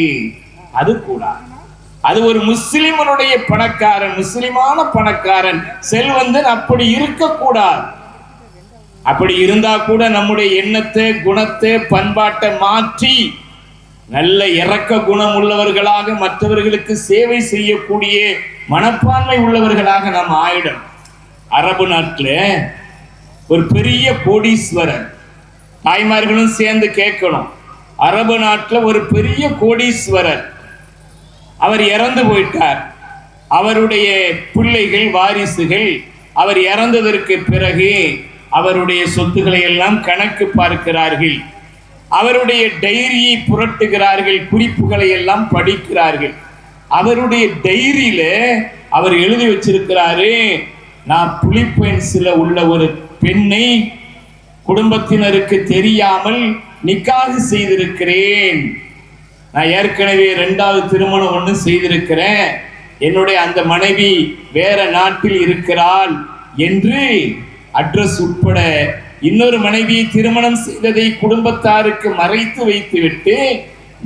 அது கூட அது ஒரு முஸ்லிமனுடைய பணக்காரன், முஸ்லிமான பணக்காரன், செல்வந்தன் அப்படி இருக்கக்கூடாது. அப்படி இருந்தா கூட நம்முடைய எண்ணத்தை, குணத்தை, பண்பாட்டை மாற்றி நல்ல இரக்க குணம் உள்ளவர்களாக, மற்றவர்களுக்கு சேவை செய்யக்கூடிய மனப்பான்மை உள்ளவர்களாக நாம் ஆயிடும். அரபு நாட்டில் ஒரு பெரிய கோடீஸ்வரர், தாய்மார்களும் சேர்ந்து கேட்கணும். அரபு நாட்டில் ஒரு பெரிய கோடீஸ்வரர், அவர் இறந்து போயிட்டார். அவருடைய பிள்ளைகள், வாரிசுகள் அவர் இறந்ததற்கு பிறகு அவருடைய சொத்துக்களை எல்லாம் கணக்கு பார்க்கிறார்கள். அவருடைய டைரியை புரட்டுகிறார்கள், குறிப்புகளை எல்லாம் படிக்கிறார்கள். அவருடைய டைரியில அவர் எழுதி வச்சிருக்கிறாரு, நான் பிலிப்பைன்ஸ்ல உள்ள ஒரு பெண்ணை குடும்பத்தினருக்கு தெரியாமல் நிக்காஹ் செய்திருக்கிறேன். நான் ஏற்கனவே 2வது திருமணம் ஒன்று செய்திருக்கிறேன். என்னுடைய அந்த மனைவி வேற நாட்டில் இருக்கிறாள் என்று அட்ரஸ் உட்பட இன்னொரு மனைவியை திருமணம் செய்ததை குடும்பத்தாருக்கு மறைத்து வைத்துவிட்டு,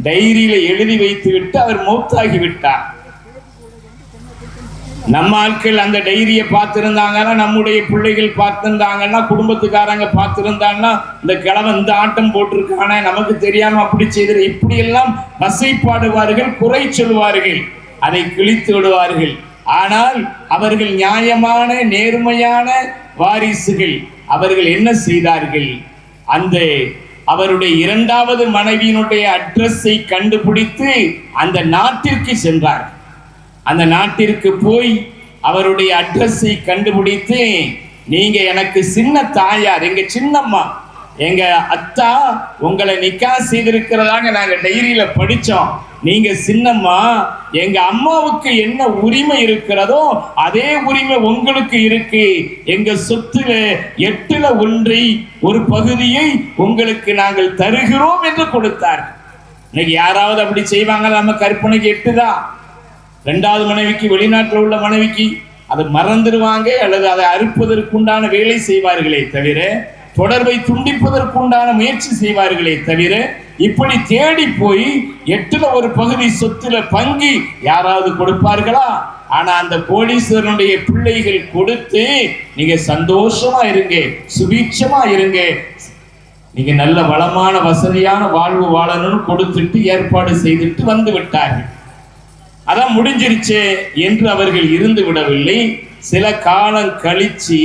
டைரியில எழுதி வைத்துவிட்டு அவர் மௌத்தாகி விட்டார். நம்ம ஆட்கள் அந்த டைரியை பார்த்திருந்தாங்கன்னா, நம்முடைய பிள்ளைகள் பார்த்திருந்தாங்கன்னா, குடும்பத்துக்காரங்க பார்த்திருந்தாங்கன்னா, இந்த கிழவன் இந்த ஆட்டம் போட்டிருக்கான, நமக்கு தெரியாம அப்படி செய்த, இப்படி எல்லாம் வசைப்பாடுவார்கள், குறை சொல்வார்கள், அதை கிழித்து விடுவார்கள். ஆனால் அவர்கள் நியாயமான நேர்மையான வாரிசுகள். அவர்கள் என்ன செய்தார்கள்? அந்த அவருடைய 2வது மனைவியினுடைய அட்ரஸை கண்டுபிடித்து அந்த நாட்டிற்கு சென்றார். அந்த நாட்டிற்கு போய் அவருடைய அட்ரஸை கண்டுபிடித்து, நீங்க எனக்கு சின்ன தாயார், எங்க சின்னம்மா, எங்க அத்தா உங்களை நிக்கா செய்திருக்கிறதாக நாங்க டைரியில படிச்சோம். நீங்க சின்னம்மா, எங்க அம்மாவுக்கு என்ன உரிமை இருக்கிறதோ அதே உரிமை உங்களுக்கு இருக்கு. எங்க சொத்துல 8ல் 1 ஒரு பகுதியை உங்களுக்கு நாங்கள் தருகிறோம் என்று கொடுத்தார். இன்னைக்கு யாராவது அப்படி செய்வாங்க? நம்ம கற்பனைக்கு 8 தான். 2வது மனைவிக்கு, வெளிநாட்டில் உள்ள மனைவிக்கு அதை மறந்துடுவாங்க, அல்லது அதை அறுப்பதற்குண்டான வேலை செய்வார்களே தவிர, தொடர்பை துண்டிப்பதற்குண்டான முயற்சி செய்வார்களே தவிர, இப்படி தேடி போய் 8ல் 1 பகுதி சொத்துல பங்கு யாராவது கொடுப்பார்களா? ஆனா அந்த கோடீஸ்வரனுடைய பிள்ளைகள் கொடுத்து, நீங்க சந்தோஷமா இருங்க, சுபீட்சமா இருங்க, நீங்க நல்ல வளமான வசதியான வாழ்வு வாழணும்னு கொடுத்துட்டு ஏற்பாடு செய்துட்டு வந்து விட்டார்கள். அதான் முடிஞ்சிருச்சு என்று அவர்கள் இருந்து விடவில்லை. சில காலம் கழிச்சு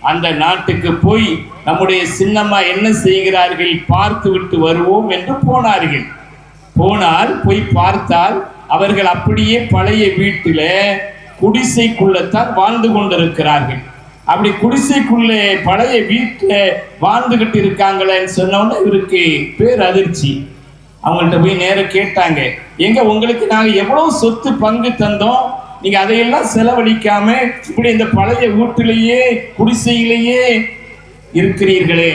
அந்த நாட்டுக்கு போய் நம்முடைய சின்னம்மா என்ன செய்கிறார்கள் பார்த்து விட்டு வருவோம் என்று போனார்கள். போய் பார்த்தால் அவர்கள் அப்படியே பழைய வீட்டில குடிசைக்குள்ளத்தான் வாழ்ந்து கொண்டிருக்கிறார்கள். அப்படி குடிசைக்குள்ளே பழைய வீட்டுல வாழ்ந்துகிட்டு இருக்காங்களேன்னு சொன்னோன்னு இவருக்கு பேர் அதிர்ச்சி. அவங்கள்ட்ட போய் நேரம் கேட்டாங்க, எங்க உங்களுக்கு நாங்க எவ்வளவு சொத்து பங்கு தந்தோம், நீங்க அதையெல்லாம் செலவழிக்காம இப்படி இந்த பழைய வீட்டிலேயே குடிசையிலேயே இருக்கிறீர்களே,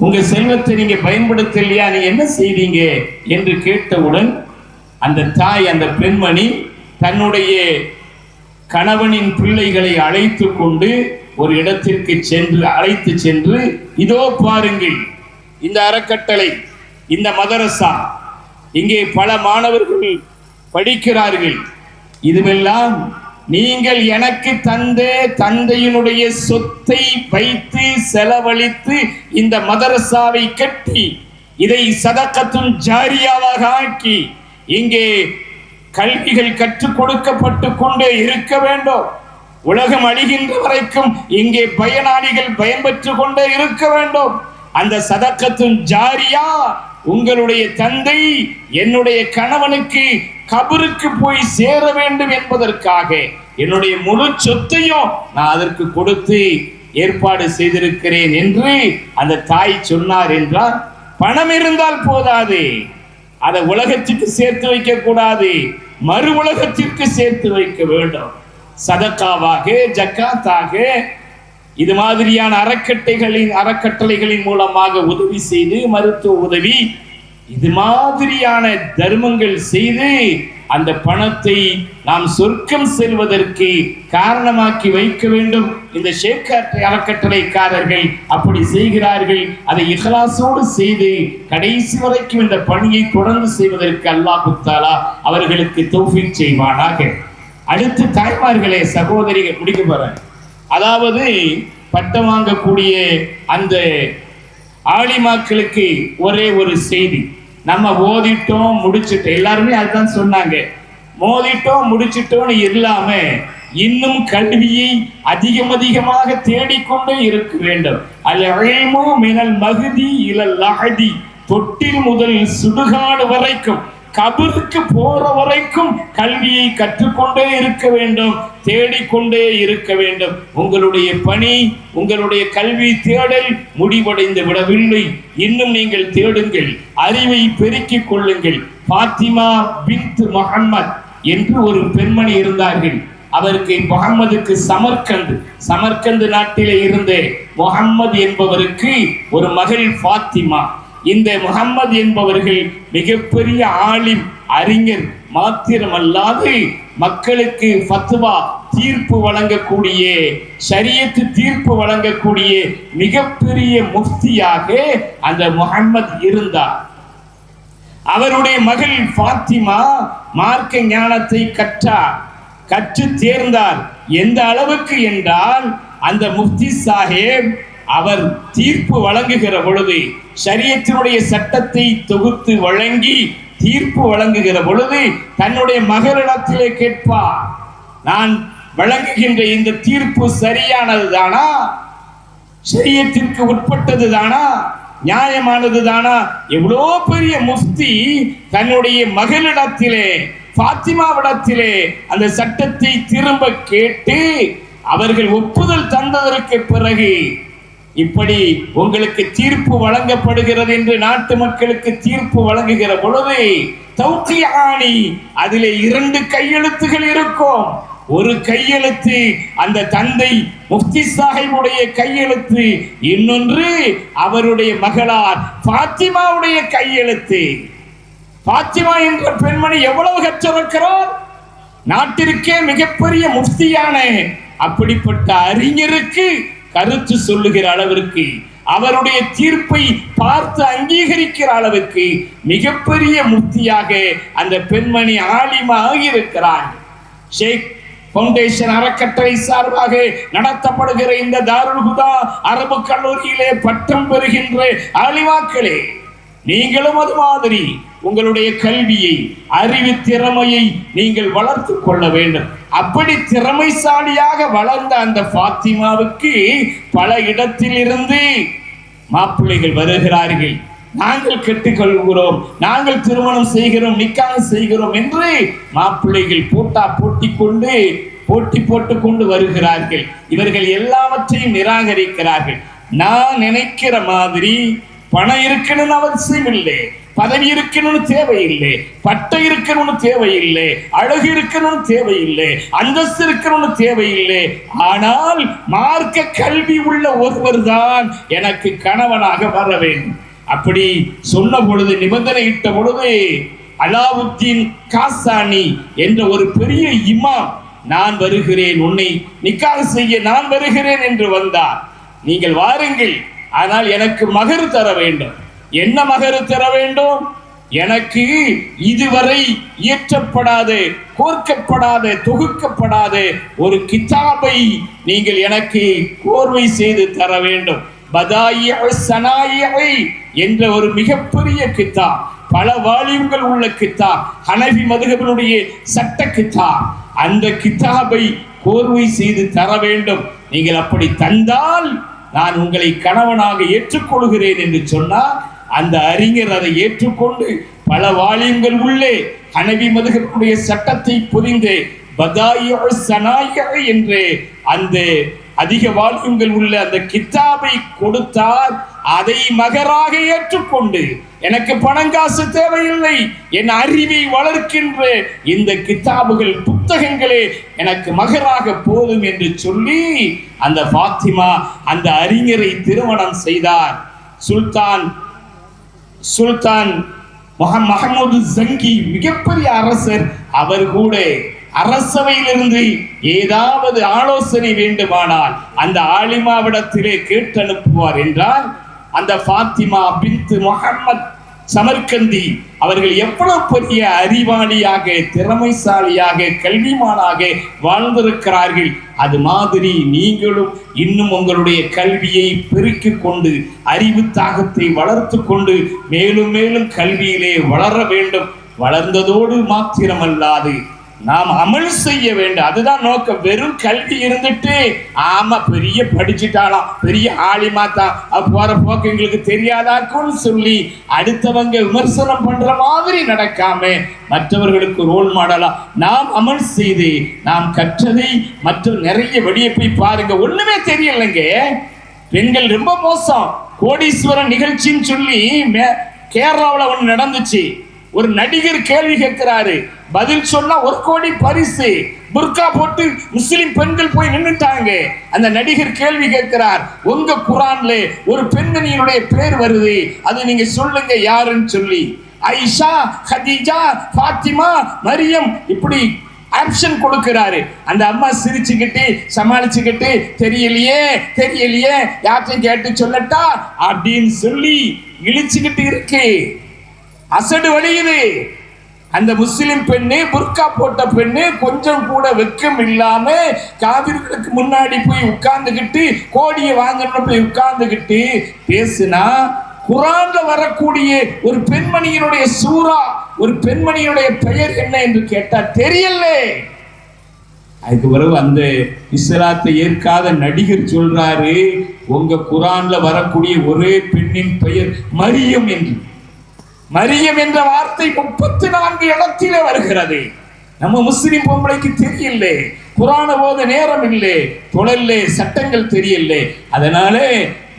உங்க செல்வத்தை நீங்க பயன்படுத்தலையா, நீங்க என்ன செய்தீங்க என்று கேட்டவுடன் அந்த தாய், அந்த பெண்மணி தன்னுடைய கணவனின் பிள்ளைகளை அழைத்து கொண்டு ஒரு இடத்திற்கு அழைத்து சென்று, இதோ பாருங்கள் இந்த அறக்கட்டளை, இந்த மதரசா, இங்கே பல மாணவர்கள் படிக்கிறார்கள், இதுவெல்லாம் நீங்கள் எனக்கு தந்த தந்தையினுடைய சொத்தை வைத்து செலவழித்து இந்த மதரசாவை கட்டி இதை சதகத்துன் ஜாரியாவாக ஆக்கி இங்கே கல்விகள் கற்றுக் கொடுக்கப்பட்டு கொண்டே இருக்க வேண்டும். உலகம் அழிகின்ற வரைக்கும் இங்கே பயனாளிகள் பயன்பெற்று கொண்டே இருக்க வேண்டும். அந்த சதகத்துன் ஜாரியா உங்களுடைய தந்தை என்னுடைய கணவனுக்கு கபருக்கு போய் சேர வேண்டும் என்பதற்காக என்னுடைய முழு சொத்தையும் நான் அதற்கு கொடுத்து ஏற்பாடு செய்திருக்கிறேன் என்று அந்த தாய் சொன்னார் என்றால், பணம் இருந்தால் போதாது, அதை உலகத்திற்கு சேர்த்து வைக்க கூடாது, மறு உலகத்திற்கு சேர்த்து வைக்க வேண்டும். சதக்காவாக, ஜக்காத்தாக இது மாதிரியான அறக்கட்டளைகளின் மூலமாக உதவி செய்து, மருத்துவ உதவி, இது மாதிரியான தர்மங்கள் செய்து அந்த பணத்தை நாம் சொர்க்கம் செல்வதற்கு காரணமாக்கி வைக்க வேண்டும். இந்த ஷேக் அறக்கட்டளைக்காரர்கள் அப்படி செய்கிறார்கள். அதை இஹ்லாஸோடு செய்து கடைசி வரைக்கும் இந்த பணியை தொடர்ந்து செய்வதற்கு அல்லாஹ் தஆலா அவர்களுக்கு தௌஃபீக் செய்வானாக. அடுத்து தாய்மார்களே, சகோதரிகள், முடிக்க போறேன். அதாவது பட்டம் வாங்கக்கூடிய அந்த ஆலிமாக்களுக்கு ஒரே ஒரு செய்தி, நம்ம ஓதிட்டோம் முடிச்சிட்டோம், எல்லாருமே அதுதான் சொன்னாங்க. மோதிட்டோம் முடிச்சிட்டோம்னு இல்லாம இன்னும் கல்வியை அதிகமாக தேடிக்கொண்டே இருக்க வேண்டும். அல் இல்மு மினல் மஹ்தி இலல் லஹதி, தொட்டில் முதல் சுடுகாடு வரைக்கும், கபருக்கு போற வரைக்கும் கல்வியை கற்றுக்கொண்டே இருக்க வேண்டும், தேடிக்கொண்டே இருக்க வேண்டும். உங்களுடைய பணி, உங்களுடைய கல்வி தேடல் முடிவடைந்து விடவில்லை. இன்னும் நீங்கள் தேடுங்கள், அறிவை பெருக்கிக் கொள்ளுங்கள். பாத்திமா பின்த் முஹம்மத் என்று ஒரு பெண்மணி இருந்தார்கள். அவருக்கு முகம்மதுக்கு சமர்கந்து நாட்டிலே இருந்து முகம்மது என்பவருக்கு ஒரு மகள் பாத்திமா. இந்த முகம்மது என்பவர்கள் மிகப்பெரிய ஆலிம், அறிஞர் மாத்திரமல்லாது மக்களுக்கு ஃபத்வா தீர்ப்பு வழங்கக்கூடிய, ஷரியத்து தீர்ப்பு வழங்கக்கூடிய மிகப்பெரிய முஃப்தியாக அந்த முகம்மது இருந்தார். அவருடைய மகள் பாத்திமா மார்க்க ஞானத்தை கற்று தேர்ந்தார். எந்த அளவுக்கு என்றால், அந்த முஃப்தி சாஹிப் அவர் தீர்ப்பு வழங்குகிற பொழுது, ஷரியத்தினுடைய சட்டத்தை தொகுத்து வழங்கி தீர்ப்பு வழங்குகிற பொழுது தன்னுடைய மகளிடத்திலே கேட்பார், நான் வழங்குகின்ற இந்த தீர்ப்பு சரியானது தானா, ஷரியத்திற்கு உட்பட்டது தானா, நியாயமானது தானா? எவ்வளோ பெரிய முஃப்தி தன்னுடைய மகளிடத்திலே, பாத்திமாவிடத்திலே அந்த சட்டத்தை திரும்ப கேட்டு அவர்கள் ஒப்புதல் தந்ததற்கு பிறகு, இப்படி உங்களுக்கு தீர்ப்பு வழங்கப்படுகிறது என்று நாட்டு மக்களுக்கு தீர்ப்பு வழங்குகிற பொழுது தௌகியானி, அதிலே 2 கையெழுத்துகள் இருக்கும். ஒரு கையெழுத்து அந்த தந்தை முஃப்தி சாஹிபுடைய கையெழுத்து, இன்னொன்று அவருடைய மகளார் பாத்திமாவுடைய கையெழுத்து. பாத்திமா என்ற பெண்மணி எவ்வளவு கற்றிருக்கிறார், நாட்டிற்கே மிகப்பெரிய முஃப்தியான அப்படிப்பட்ட அறிஞருக்கு கருத்து சொல்லுகிற அளவிற்கு, அவருடைய தீர்ப்பை பார்த்து அங்கீகரிக்கிற அளவுக்கு மிகப்பெரிய முஃப்தியாக அந்த பெண்மணி ஆலிமா ஆகியிருக்கிறார். ஷேக் ஃபவுண்டேஷன் அறக்கட்டளை சார்பாக நடத்தப்படுகிற இந்த தாருல் ஹுதா அரபு கல்லூரியிலே பட்டம் பெறுகின்ற ஆலிமாக்களே, நீங்களும் அது மாதிரி உங்களுடைய கல்வியை, அறிவு திறமையை நீங்கள் வளர்த்து கொள்ள வேண்டும். அப்படி திறமைசாலியாக வளர்ந்த அந்த பாத்திமாவுக்கு பல இடத்தில் இருந்து மாப்பிள்ளைகள் வருகிறார்கள். நாங்கள் கெட்டுக்கொள்கிறோம், நாங்கள் திருமணம் செய்கிறோம், நிக்காஹ் செய்கிறோம் என்று மாப்பிள்ளைகள் போட்டி போட்டுக்கொண்டு வருகிறார்கள். இவர்கள் எல்லாவற்றையும் நிராகரிக்கிறார்கள். நான் நினைக்கிற மாதிரி பணம் இருக்கணும்னு அவசியம் இல்லை, பதவி இருக்கணும்னு தேவையில்லை, பட்டம் இருக்கணும்னு தேவையில்லை, அழகு இருக்கணும்னு தேவையில்லை, அந்தஸ்து இருக்கணும்னு தேவையில்லை. ஆனால் மார்க்க கல்வி உள்ள ஒருவர் தான் எனக்கு கணவனாக வர வேண்டும். அப்படி சொன்ன பொழுது, நிபந்தனை இட்ட பொழுது, அலாவுத்தீன் காசானி என்ற ஒரு பெரிய இமாம், நான் வருகிறேன், உன்னை நிக்காஹ் செய்ய நான் வருகிறேன் என்று வந்தார். நீங்கள் வாருங்கள், ஆனால் எனக்கு மகர் தர வேண்டும். என்ன மகர் தர வேண்டும்? எனக்கு இதுவரை இயற்றப்படாத, கோர்க்கப்படாத, தொகுக்கப்படாத ஒரு கிதாபை நீங்கள் எனக்கு கோர்வை செய்து தர வேண்டும். என்ற ஒரு மிகப்பெரிய கிதாப், பல வால்யூம்கள் உள்ள கிதாப், ஹனஃபி மதுஹபினுடைய சட்ட கிதாப். அந்த கிதாபை கோர்வை செய்து தர வேண்டும். நீங்கள் அப்படி தந்தால் நான் உங்களை கணவனாக ஏற்றுக்கொள்கிறேன் என்று சொன்னால், அந்த அறிஞர் அதை ஏற்றுக்கொண்டு பல வால்யூம்கள் உள்ளே ஹனஃபி மதுஹபினுடைய சட்டத்தை புரிந்து என்று அந்த அதிக வால்யூம்கள் உள்ள அந்த கிதாபை கொடுத்தால், அதை மகராக ஏற்றுக்கொண்டு, எனக்கு பணங்காசு தேவையில்லை, என் அறிவை வளர்க்கின்ற இந்த கிதாபுகள் புத்தகங்களே எனக்கு மகராக போதும் என்று சொல்லி அந்த பாத்திமா அந்த அறிஞரை திருமணம் செய்தார். சுல்தான் மஹமூது ஜங்கி மிகப்பெரிய அரசர். அவர் கூட அரசவையிலிருந்து ஏதாவது ஆலோசனை வேண்டுமானால் அந்த ஆலிமாவிடத்திலே கேட்டு அனுப்புவார் என்றால் அந்த பாத்திமா பின்த் முஹம்மத் சமர்கந்தி அவர்கள் எவ்வளவு பெரிய அறிவாளியாக, திறமைசாலியாக, கல்விமானாக வாழ்ந்திருக்கிறார்கள். அது மாதிரி நீங்களும் இன்னும் உங்களுடைய கல்வியை பெருக்கிக் கொண்டு அறிவு தாகத்தை வளர்த்து கொண்டு மேலும் மேலும் கல்வியிலே வளர வேண்டும். வளர்ந்ததோடு மாத்திரமல்லாது நாம் அமல் செய்ய வேண்டும். அதுதான் நோக்கம். வெறும் கல்வி இருந்துட்டு ஆமா பெரிய படிச்சுட்டாலாம், பெரிய ஆலிமா தான், போற போக்கு எங்களுக்கு தெரியாதாக்குன்னு சொல்லி அடுத்தவங்க விமர்சனம் பண்ற மாதிரி நடக்காம மற்றவர்களுக்கு ரோல் மாடலா நாம் அமல் செய்து நாம் கற்றதை மற்ற நிறைய வெளியே போய் பாருங்க. ஒண்ணுமே தெரியலைங்க. பெண்கள் ரொம்ப மோசம். கோடீஸ்வரன் நிகழ்ச்சின்னு சொல்லி கேரளாவில் ஒன்று நடந்துச்சு. ஒரு நடிகர் கேள்வி கேட்கிறாரு, பதில் சொன்னா 1 கோடி பரிசு. புர்கா போட்டு முஸ்லிம் பெண்கள் போய் நின்னுட்டாங்க. அந்த நடிகர் கேள்வி கேட்கிறார், உங்க குரான்ல ஒரு பெண்மணியினுடைய பேர் வருது, அது நீங்க சொல்லுங்க யாருன்னு சொல்லி. ஐஷா, ஹதீஜா, பாத்திமா, மரியம், இப்படி ஆப்ஷன் கொடுக்கிறாரு. அந்த அம்மா சிரிச்சுக்கிட்டு சமாளிச்சுக்கிட்டு தெரியலையே யார்ட்டையும் கேட்டு சொல்லட்டா அப்படின்னு சொல்லி இழிச்சுக்கிட்டு இருக்கு. அசடு வழியுது. அந்த முஸ்லிம் பெண்ணு, புர்கா போட்ட பெண்ணு, கொஞ்சம் கூட வெக்கம் இல்லாம காவிர்களுக்கு முன்னாடி போய் உட்கார்ந்துகிட்டு கோடியை வாங்கணும் போய் உட்கார்ந்துகிட்டு பேசுனா குரான்ல வரக்கூடிய ஒரு பெண்மணியினுடைய சூரா, ஒரு பெண்மணியினுடைய பெயர் என்ன என்று கேட்டா தெரியல. அதுக்கு பிறகு அந்த இஸ்லாத்தை ஏற்காத நடிகர் சொல்றாரு, உங்க குரான்ல வரக்கூடிய ஒரே பெண்ணின் பெயர் மரியம் என்று. மரியம் என்ற வார்த்தை 34 இடத்திலே வருகிறது. நம்ம முஸ்லிம் பொம்பளைக்கு தெரியல, குரான போது நேரம் இல்லை, தொழிலே சட்டங்கள் தெரியல. அதனால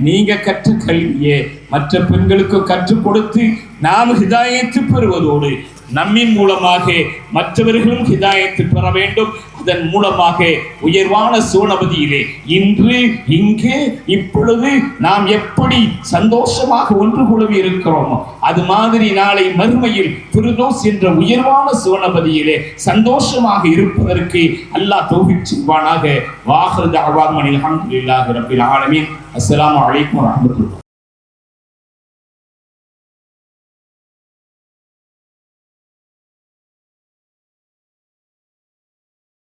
நீங்க கற்ற கல்வியை மற்ற பெண்களுக்கு கற்றுக் கொடுத்து நாம் ஹிதாயத்து பெறுவதோடு நம்மின் மூலமாக மற்றவர்களும் ஹிதாயத்து பெற வேண்டும். அதன் மூலமாக உயர்வான சோனபதியிலே இன்று இங்கு இப்பொழுது நாம் எப்படி சந்தோஷமாக ஒன்று குழுவி இருக்கிறோமோ அது மாதிரி நாளை மறுமையில் ஃபிர்தௌஸ் என்ற உயர்வான சோனபதியிலே சந்தோஷமாக இருப்பதற்கு அல்லாஹ் தௌஃபீக் செய்வானாக. வாஹிரு தஅவானா அல்ஹம்துலில்லாஹி ரப்பில் ஆலமீன். அஸ்ஸலாமு அலைக்கும் வரஹ்மத்துல்லாஹி.